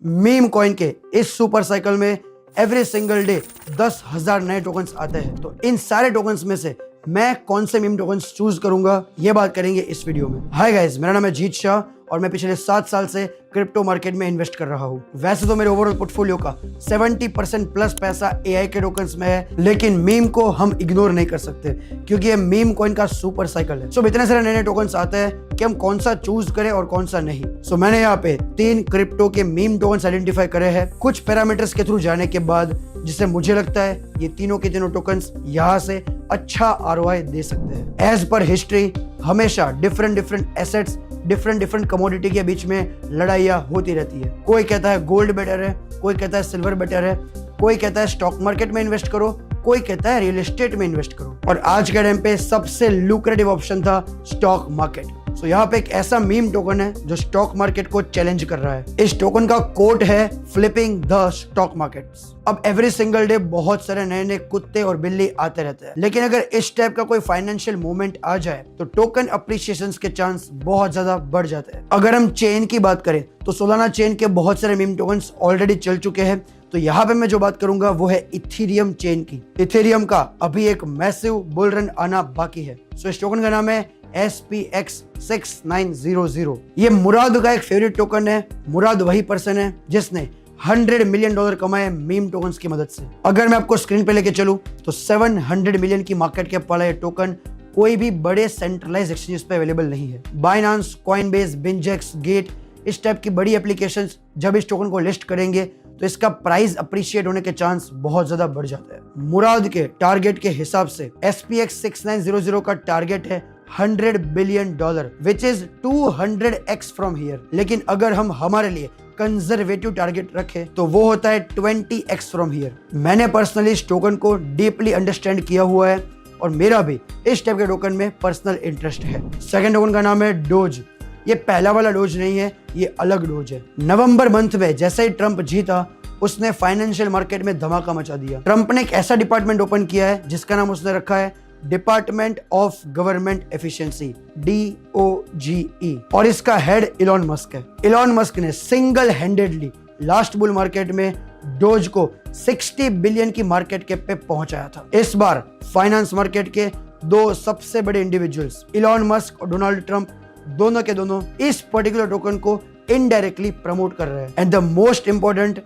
Meme coin के इस super cycle में एवरी सिंगल डे 10,000 नए टोकन्स आते हैं। तो इन सारे टोकन्स में से मैं कौन से मीम टोकन्स चूज करूंगा, ये बात करेंगे इस वीडियो में। हाय गाइस, मेरा नाम है जीत शाह और मैं पिछले 7 साल से क्रिप्टो मार्केट में इन्वेस्ट कर रहा हूँ। वैसे तो मेरे ओवरऑल पोर्टफोलियो का 70% प्लस पैसा एआई के टोकन्स में है, लेकिन मीम को हम इग्नोर नहीं कर सकते क्योंकि ये मीम कॉइन का सुपर साइकिल है। सो इतने सारे नए टोकन्स आते हैं कि हम कौन सा चूज करें और कौन सा नहीं। सो मैंने यहाँ पे 3 क्रिप्टो के मीम टोकन्स आइडेंटिफाई करे हैं कुछ पैरामीटर्स के थ्रू जाने के बाद, जिससे मुझे लगता है ये तीनों के तीनों टोकन्स यहाँ से अच्छा आरओआई दे सकते हैं। एज पर हिस्ट्री हमेशा डिफरेंट एसेट्स डिफरेंट कमोडिटी के बीच में लड़ाइयाँ होती रहती है। कोई कहता है गोल्ड बेटर है, कोई कहता है सिल्वर बेटर है, कोई कहता है स्टॉक मार्केट में इन्वेस्ट करो, कोई कहता है रियल एस्टेट में इन्वेस्ट करो। और आज के टाइम पे सबसे लुक्रेटिव ऑप्शन था स्टॉक मार्केट। सो यहाँ पे एक ऐसा मीम टोकन है जो स्टॉक मार्केट को चैलेंज कर रहा है। इस टोकन का कोड है फ्लिपिंग द स्टॉक मार्केट्स। अब एवरी सिंगल डे बहुत सारे नए कुत्ते और बिल्ली आते रहते हैं, लेकिन अगर इस टाइप का कोई फाइनेंशियल मूवमेंट आ जाए तो टोकन अप्रिसिएशन के चांस बहुत ज्यादा बढ़ जाते हैं। अगर हम चेन की बात करें तो सोलाना चेन के बहुत सारे मीम टोकन्स ऑलरेडी चल चुके हैं। तो यहाँ पे मैं जो बात करूंगा वो है इथेरियम चेन की। इथेरियम का अभी एक मैसिव बुल रन आना बाकी है। सो इस टोकन का नाम है SPX 6900। ये मुराद का एक फेवरेट टोकन है। मुराद वही पर्सन है जिसने $100 मिलियन कमाए मीम टोकन्स की मदद से। अगर मैं आपको स्क्रीन पे लेके चलूं तो 700 मिलियन की मार्केट कैप वाला ये टोकन कोई भी बड़े सेंट्रलाइज एक्सचेंज पे अवेलेबल नहीं है। बाइनांस, कॉइनबेस, बिनजेक्स, गेट, इस टाइप की बड़ी एप्लीकेशंस जब इस टोकन को लिस्ट करेंगे तो इसका प्राइस अप्रिशिएट होने के चांस बहुत ज्यादा बढ़ जाते हैं। मुराद के टारगेट के हिसाब से SPX 6900 का टारगेट है $100 billion, which is 200x from here. लेकिन अगर हम हमारे लिए कंजर्वेटिव टारगेट रखें तो वो होता है 20x फ्रॉम हियर। मैंने पर्सनली इस टोकन को डीपली अंडरस्टैंड किया हुआ है और मेरा भी इस टाइप के टोकन में पर्सनल इंटरेस्ट है। सेकंड टोकन का नाम है डोज। ये पहला वाला डोज नहीं है, ये अलग डोज है। नवंबर मंथ में जैसे ही ट्रंप जीता उसने फाइनेंशियल मार्केट में धमाका मचा दिया। ट्रंप ने एक ऐसा डिपार्टमेंट ओपन किया है जिसका नाम उसने रखा है department of government efficiency, DOGE, और इसका हेड इलॉन मस्क है। इलॉन मस्क ने single handedly last bull market में डोज को 60 बिलियन की मार्केट कैप पे पहुंचाया था। इस बार फाइनेंस मार्केट के 2 सबसे बड़े इंडिविजुअल्स इलॉन मस्क और डोनाल्ड ट्रंप दोनों के दोनों इस पर्टिकुलर टोकन को इनडायरेक्टली प्रमोट कर रहे हैं। And the most important,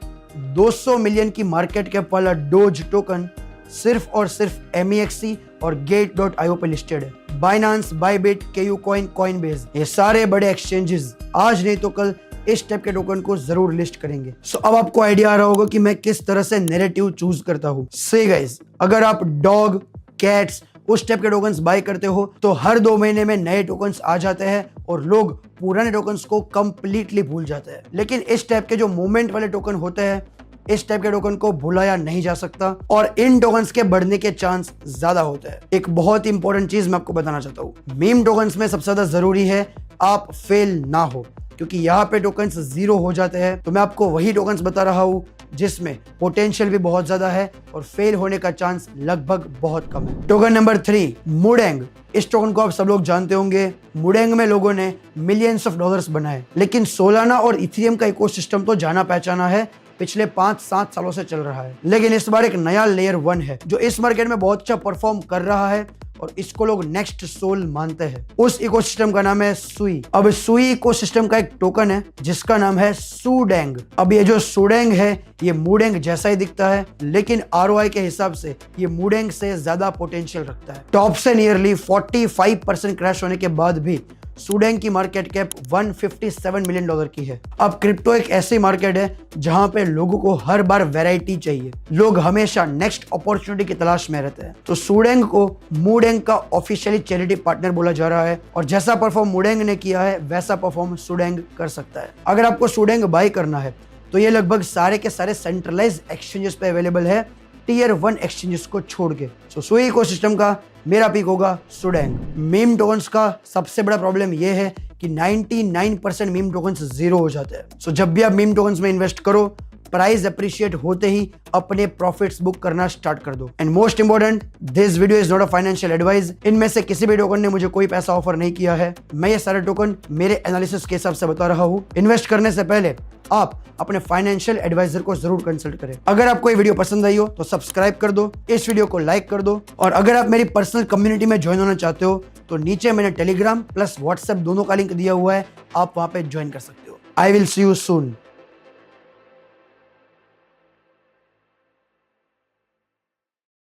200 million की मार्केट कैप वाला डोज टोकन सिर्फ और सिर्फ MEXC और Gate.io पे लिस्टेड है। बाइनांस, बाइबिट, KuCoin, कॉइनबेस, ये सारे बड़े एक्सचेंजेस आज नहीं तो कल इस टाइप के टोकन को जरूर लिस्ट करेंगे। सो अब आपको आइडिया आ रहा होगा कि मैं किस तरह से नैरेटिव चूज करता हूँ। से गाइस, अगर आप डॉग, कैट्स, उस टाइप के टोकन्स बाय करते हो तो हर 2 महीने में नए टोकन्स आ जाते हैं और लोग पुराने टोकन्स को कंप्लीटली भूल जाते हैं। लेकिन इस टाइप के जो मूवमेंट वाले टोकन होते हैं, इस टाइप के टोकन को भुलाया नहीं जा सकता और इन टोकन्स के बढ़ने के चांस ज्यादा होते हैं। एक बहुत इंपॉर्टेंट चीज मैं आपको बताना चाहता हूँ, मीम टोकन्स में सबसे ज्यादा जरूरी है आप फेल ना हो, क्योंकि यहाँ पे टोकन्स 0 हो जाते हैं। तो मैं आपको वही टोकन्स बता रहा हूँ जिसमें पोटेंशियल भी बहुत ज्यादा है और फेल होने का चांस लगभग बहुत कम है। Token number 3, मुडेंग। इस टोकन को आप सब लोग जानते होंगे। मुडेंग में लोगों ने मिलियंस ऑफ डॉलर्स बनाए, लेकिन सोलाना और इथेरियम का इकोसिस्टम तो जाना पहचाना है, पिछले 5-7 सालों से चल रहा है। लेकिन इस बार एक नया लेयर 1 है जो इस मार्केट में बहुत अच्छा परफॉर्म कर रहा है और इसको लोग नेक्स्ट सोल मानते हैं। उस इकोसिस्टम का नाम है सुई। अब सुई इकोसिस्टम का एक टोकन है जिसका नाम है सुडेंग। अब ये जो सुडेंग है ये मुडेंग जैसा ही दिखता है, लेकिन ROI के हिसाब से ये मुडेंग से ज्यादा पोटेंशियल रखता है। टॉप से नियरली 45% क्रैश होने के बाद भी सुडेंग की मार्केट कैप $157 मिलियन की है। अब क्रिप्टो एक ऐसी मार्केट है जहां पे लोगों को हर बार वैरायटी चाहिए। लोग हमेशा नेक्स्ट अपॉर्चुनिटी की तलाश में रहते हैं। तो सुडेंग को मुडेंग का ऑफिशियली चैरिटी पार्टनर बोला जा रहा है और जैसा परफॉर्म मुडेंग ने किया है वैसा परफॉर्म सुडेंग कर सकता है। अगर आपको सुडेंग बाय करना है तो ये लगभग सारे के सारे सेंट्रलाइज एक्सचेंजेस पे अवेलेबल है, Tier 1 एक्सचेंजेस को छोड़ के। सो सुई इकोसिस्टम का मेरा पिक होगा सुडेंग। मीम टोकन्स का सबसे बड़ा प्रॉब्लम यह है कि 99% मीम टोकन्स 0 हो जाते हैं। सो जब भी आप मीम टोकन्स में इन्वेस्ट करो प्राइस अप्रिशिएट होते ही अपने प्रॉफिट्स बुक करना स्टार्ट कर दो। And most important, this video is not a financial advice. इनमें से किसी भी टोकन ने मुझे कोई पैसा ऑफर नहीं किया है। मैं ये सारे टोकन मेरे एनालिसिस के हिसाब से बता रहा हूँ। इन्वेस्ट करने से पहले आप अपने फाइनेंशियल एडवाइजर को जरूर कंसल्ट करें। अगर आपको ये वीडियो पसंद आई हो तो सब्सक्राइब कर दो, इस वीडियो को लाइक कर दो, और अगर आप मेरी पर्सनल कम्युनिटी में ज्वाइन होना चाहते हो तो नीचे मैंने टेलीग्राम प्लस व्हाट्सएप दोनों का लिंक दिया हुआ है, आप वहां पे ज्वाइन कर सकते हो। I will see you soon.